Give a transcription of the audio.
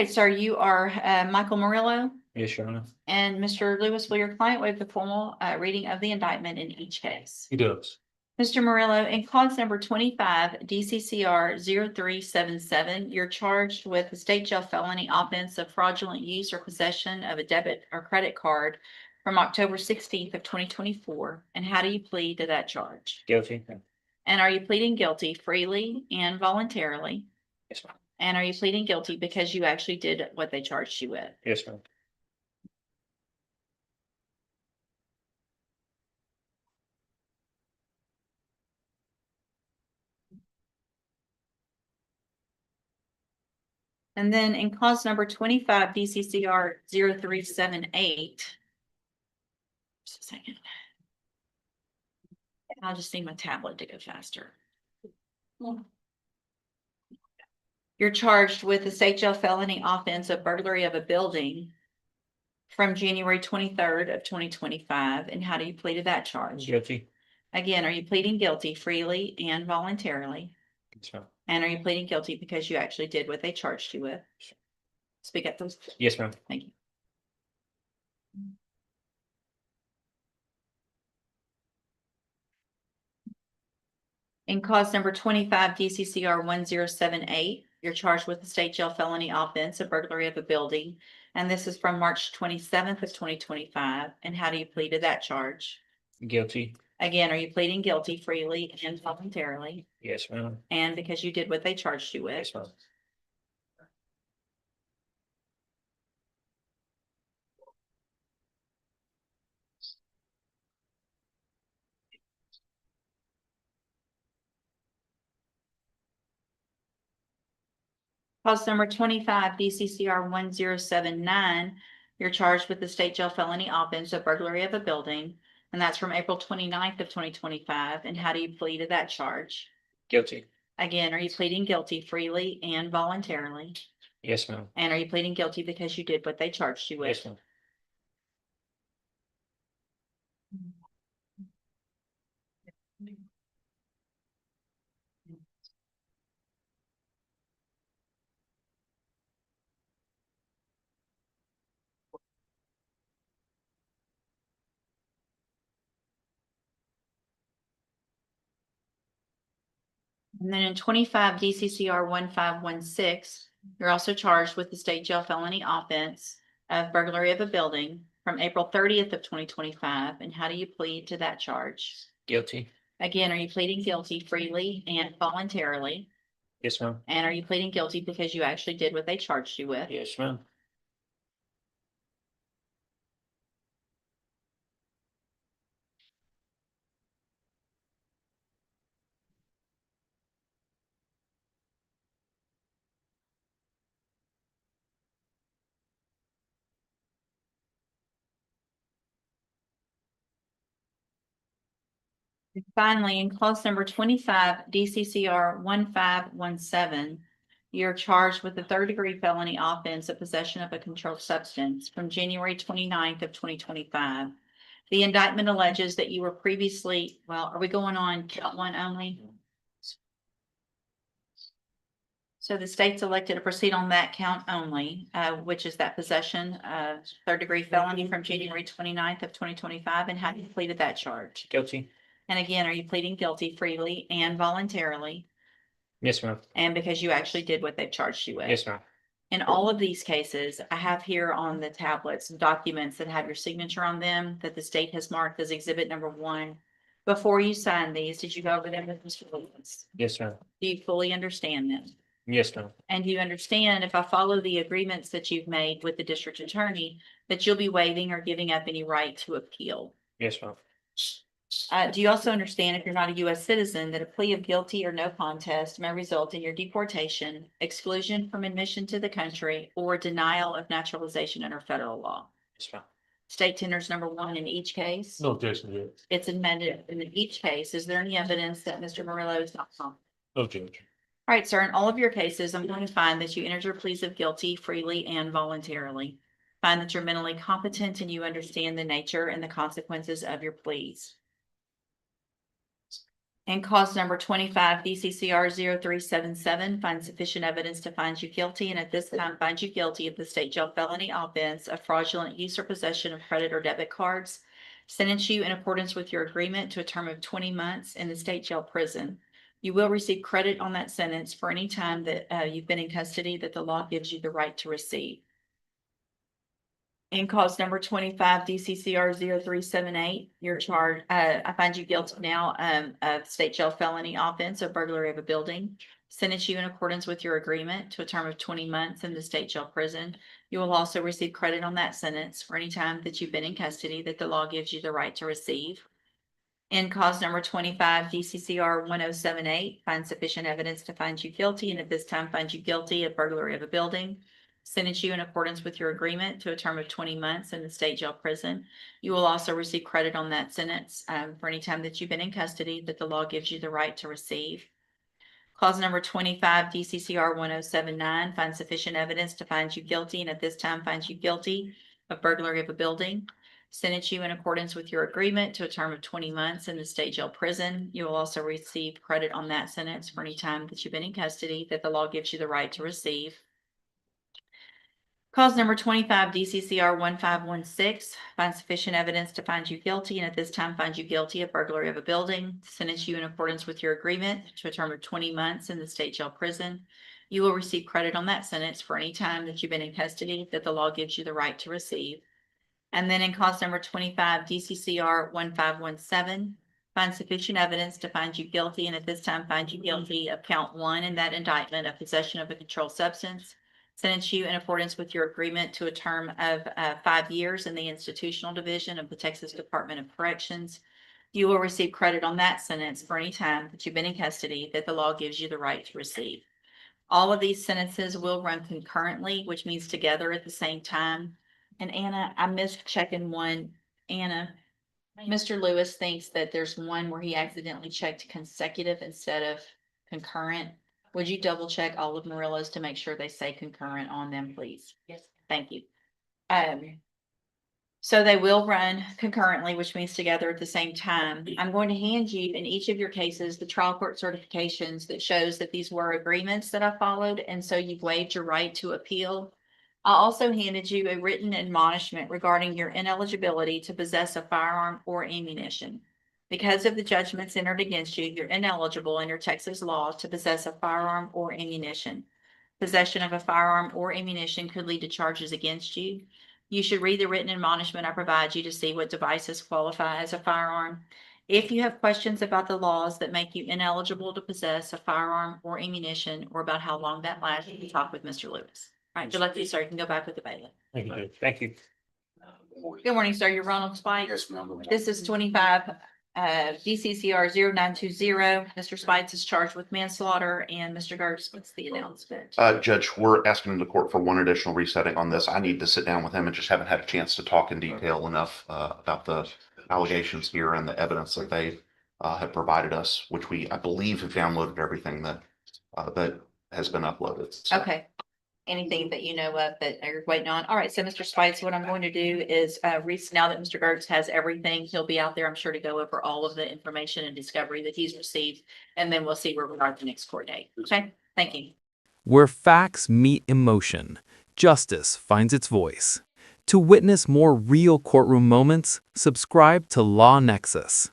right, sir, you are Michael Marillo, Yes, Your Honor. and Mr. Lewis, will your client waive the formal reading of the indictment in each case? He does. Mr. Marillo, in clause number 25, DCCR 0377, you're charged with a state jail felony offense of fraudulent use or possession of a debit or credit card from October 16th of 2024. And how do you plead to that charge? Guilty. And are you pleading guilty freely and voluntarily? Yes, ma'am. And are you pleading guilty because you actually did what they charged you with? Yes, ma'am. And then in clause number 25, DCCR 0378. Just a second. I'll just need my tablet to go faster. You're charged with a state jail felony offense of burglary of a building from January 23rd of 2025. And how do you plead to that charge? Guilty. Again, are you pleading guilty freely and voluntarily? Yes, ma'am. And are you pleading guilty because you actually did what they charged you with? Speak up, please. Yes, ma'am. Thank you. In clause number 25, DCCR 1078, you're charged with a state jail felony offense of burglary of a building. And this is from March 27th of 2025. And how do you plead to that charge? Guilty. Again, are you pleading guilty freely and voluntarily? Yes, ma'am. And because you did what they charged you with? Yes, ma'am. Clause number 25, DCCR 1079, you're charged with the state jail felony offense of burglary of a building. And that's from April 29th of 2025. And how do you plead to that charge? Guilty. Again, are you pleading guilty freely and voluntarily? Yes, ma'am. And are you pleading guilty because you did what they charged you with? Yes, ma'am. And then in 25 DCCR 1516, you're also charged with the state jail felony offense of burglary of a building from April 30th of 2025. And how do you plead to that charge? Guilty. Again, are you pleading guilty freely and voluntarily? Yes, ma'am. And are you pleading guilty because you actually did what they charged you with? Yes, ma'am. Finally, in clause number 25, DCCR 1517, you're charged with the third-degree felony offense of possession of a controlled substance from January 29th of 2025. The indictment alleges that you were previously, well, are we going on count one only? So the state's elected to proceed on that count only, which is that possession of third-degree felony from January 29th of 2025. And how do you plead to that charge? Guilty. And again, are you pleading guilty freely and voluntarily? Yes, ma'am. And because you actually did what they've charged you with? Yes, ma'am. In all of these cases, I have here on the tablets documents that have your signature on them that the state has marked as exhibit number 1. Before you sign these, did you go over them with Mr. Lewis? Yes, ma'am. Do you fully understand them? Yes, ma'am. And do you understand, if I follow the agreements that you've made with the district attorney, that you'll be waiving or giving up any right to appeal? Yes, ma'am. Do you also understand, if you're not a U.S. citizen, that a plea of guilty or no contest may result in your deportation, exclusion from admission to the country, or denial of naturalization under federal law? Yes, ma'am. State tenders number 1 in each case. No objection, Judge. It's amended in each case. Is there any evidence that Mr. Marillo is not competent? No, Judge. All right, sir. In all of your cases, I'm going to find that you entered your pleas of guilty freely and voluntarily. Find that you're mentally competent and you understand the nature and the consequences of your pleas. And cause number 25, DCCR 0377, find sufficient evidence to find you guilty, and at this time find you guilty of the state jail felony offense of fraudulent use or possession of credit or debit cards. Sentence you in accordance with your agreement to a term of 20 months in the state jail prison. You will receive credit on that sentence for any time that you've been in custody that the law gives you the right to receive. In cause number 25, DCCR 0378, you're charged, I find you guilty now, of state jail felony offense of burglary of a building. Sentence you in accordance with your agreement to a term of 20 months in the state jail prison. You will also receive credit on that sentence for any time that you've been in custody that the law gives you the right to receive. In cause number 25, DCCR 1078, find sufficient evidence to find you guilty, and at this time find you guilty of burglary of a building. Sentence you in accordance with your agreement to a term of 20 months in the state jail prison. You will also receive credit on that sentence for any time that you've been in custody that the law gives you the right to receive. Clause number 25, DCCR 1079, find sufficient evidence to find you guilty, and at this time find you guilty of burglary of a building. Sentence you in accordance with your agreement to a term of 20 months in the state jail prison. You will also receive credit on that sentence for any time that you've been in custody that the law gives you the right to receive. Cause number 25, DCCR 1516, find sufficient evidence to find you guilty, and at this time find you guilty of burglary of a building. Sentence you in accordance with your agreement to a term of 20 months in the state jail prison. You will receive credit on that sentence for any time that you've been in custody that the law gives you the right to receive. And then in cause number 25, DCCR 1517, find sufficient evidence to find you guilty, and at this time find you guilty of count 1 in that indictment of possession of a controlled substance. Sentence you in accordance with your agreement to a term of 5 years in the institutional division of the Texas Department of Corrections. You will receive credit on that sentence for any time that you've been in custody that the law gives you the right to receive. All of these sentences will run concurrently, which means together at the same time. And Anna, I missed checking one. Anna, Mr. Lewis thinks that there's one where he accidentally checked consecutive instead of concurrent. Would you double check all of Marillo's to make sure they say concurrent on them, please? Yes. Thank you. So they will run concurrently, which means together at the same time. I'm going to hand you in each of your cases the trial court certifications that shows that these were agreements that I followed, and so you've waived your right to appeal. I also handed you a written admonishment regarding your ineligibility to possess a firearm or ammunition. Because of the judgments entered against you, you're ineligible under Texas law to possess a firearm or ammunition. Possession of a firearm or ammunition could lead to charges against you. You should read the written admonishment I provide you to see what devices qualify as a firearm. If you have questions about the laws that make you ineligible to possess a firearm or ammunition, or about how long that lasts, you can talk with Mr. Lewis. All right, good luck to you, sir. You can go back with the bailiff. Thank you, Judge. Thank you. Good morning, sir. You're Ronald Spike. Yes, ma'am. This is 25 DCCR 0920. Mr. Spites is charged with manslaughter, and Mr. Gertz, what's the announcement? Judge, we're asking the court for one additional resetting on this. I need to sit down with him and just haven't had a chance to talk in detail enough about the allegations here and the evidence that they have provided us, which I believe have downloaded everything that has been uploaded. So. Okay. Anything that you know of that you're waiting on? All right, so Mr. Spites, what I'm going to do is now that Mr. Gertz has everything, he'll be out there, I'm sure, to go over all of the information and discovery that he's received, and then we'll see where we are at the next court date. Okay, thank you. Where facts meet emotion, justice finds its voice. To witness more real courtroom moments, subscribe to Law Nexus.